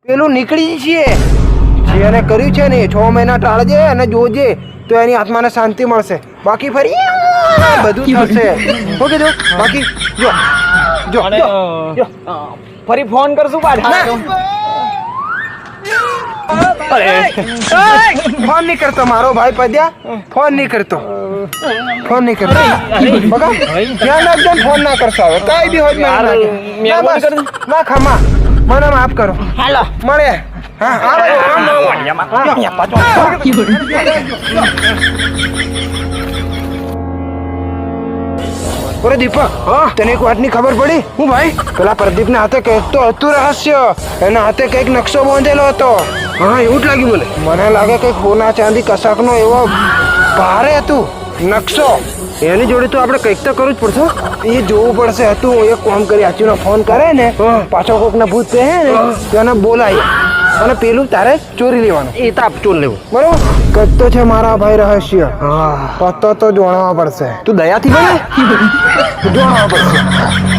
પેલું નીકળી છીએ જેને કર્યું છે ને 6 મહિના ટાળજે અને જોજે તો એની આત્માને શાંતિ મળશે બાકી ફરી બધું થશે શું કીધું બાકી જો જો અને જો ફરી ફોન કરશું પાછા ફોન નહીં કરતો મારો ભાઈ પદ્યા ફોન નહીં કરતો બગા ધ્યાન રાખજો ને ફોન ના કરશો હવે કઈ બી હોય યાર, ના બસ ના ખમા મને માફ કરો હાલો મળે હા અરે દીપક તને એક વાતની ખબર પડી હું ભાઈ પેલા પ્રદીપના હાથે કંઈક તો હતું રહસ્ય એના હાથે કંઈક નકશો બાંધેલો હતો હા એવું જ લાગ્યું મને મને લાગે કંઈક સોના ચાંદી કશાકનો એવો ભારે હતું નકશો એની જોડે તો આપણે કંઈક તો કરવું જ પડશે એ જોવું પડશે હતું એક કામ કરી આચુનો ફોન કરે ને પાછો કોકના ભૂત કહે ને તેને બોલાય અને પેલું તારે ચોરી લેવાનું એ તાપ ચોર લેવું બરોબર કંઈક તો છે મારા ભાઈ રહસ્ય પત્તો તો જોણવા પડશે તું દયાથી બને જોણવા પડશે